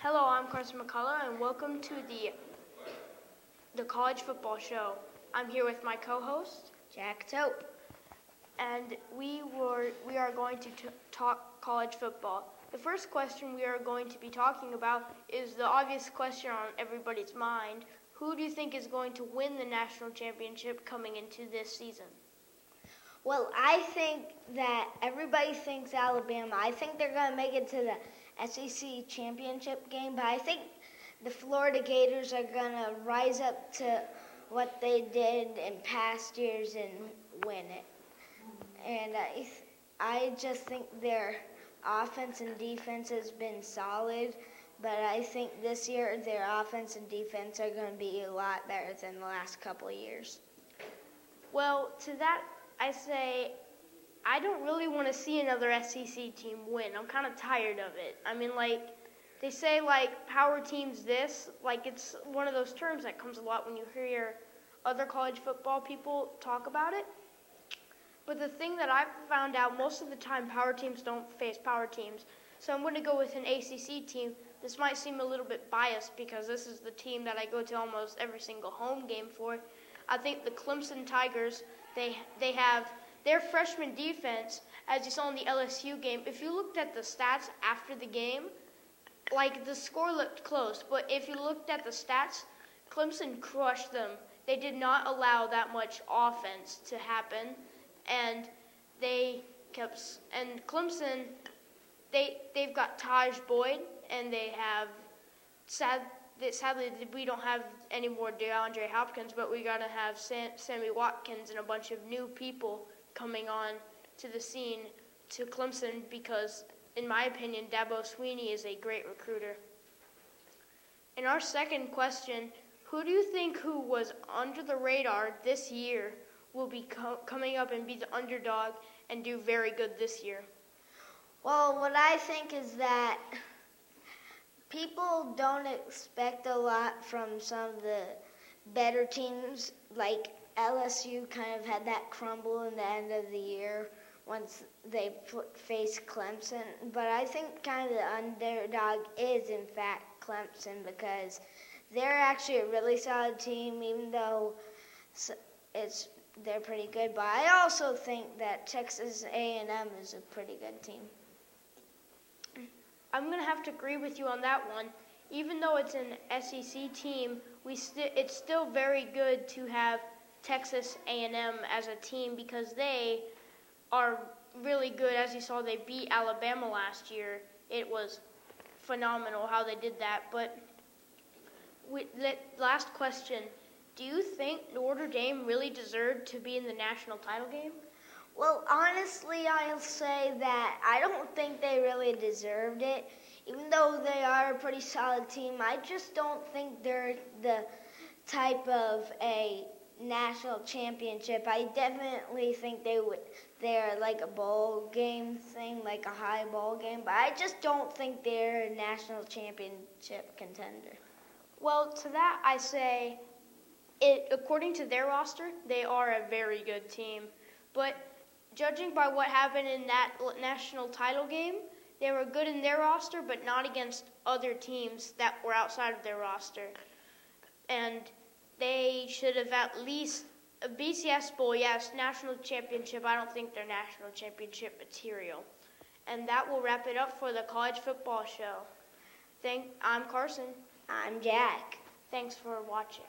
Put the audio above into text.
Hello, I'm Carson McCullough, and welcome to the College Football Show. I'm here with my co-host, Jack Tope, and we are going to talk college football. The first question we are going to be talking about is the obvious question on everybody's mind. Who do you think is going to win the national championship coming into this season? Well, I think that everybody thinks Alabama. I think they're going to make it to the SEC championship game, but I think the Florida Gators are going to rise up to what they did in past years and win it. And I just think their offense and defense has been solid, but I think this year their offense and defense are going to be a lot better than the last couple of years. Well, to that I say I don't really want to see another SEC team win. I'm kind of tired of it. I mean, they say, power teams this. It's one of those terms that comes a lot when you hear other college football people talk about it. But the thing that I've found out, most of the time power teams don't face power teams. So I'm going to go with an ACC team. This might seem a little bit biased because this is the team that I go to almost every single home game for. I think the Clemson Tigers, they have their freshman defense, as you saw in the LSU game. If you looked at the stats after the game, the score looked close, but if you looked at the stats, Clemson crushed them. They did not allow that much offense to happen, and Clemson, they've got Taj Boyd, and they have sadly, we don't have any more DeAndre Hopkins, but we got to have Sammy Watkins and a bunch of new people coming on to the scene to Clemson because, in my opinion, Dabo Swinney is a great recruiter. In our second question, who do you think who was under the radar this year will be coming up and be the underdog and do very good this year? Well, what I think is that people don't expect a lot from some of the better teams. Like LSU kind of had that crumble in the end of the year once they faced Clemson. But I think kind of the underdog is, in fact, Clemson because they're actually a really solid team, even though they're pretty good. But I also think that Texas A&M is a pretty good team. I'm going to have to agree with you on that one. Even though it's an SEC team, it's still very good to have Texas A&M as a team because they are really good. As you saw, they beat Alabama last year. It was phenomenal how they did that. But last question, do you think Notre Dame really deserved to be in the national title game? Well, honestly, I'll say that I don't think they really deserved it. Even though they are a pretty solid team, I just don't think they're the type of a national championship. I definitely think they're like a bowl game thing, like a high bowl game, but I just don't think they're a national championship contender. Well, to that I say, according to their roster, they are a very good team. But judging by what happened in that national title game, they were good in their roster, but not against other teams that were outside of their roster. And they should have at least a BCS Bowl, yes, national championship. I don't think they're national championship material. And that will wrap it up for the College Football Show. I'm Carson. I'm Jack. Thanks for watching.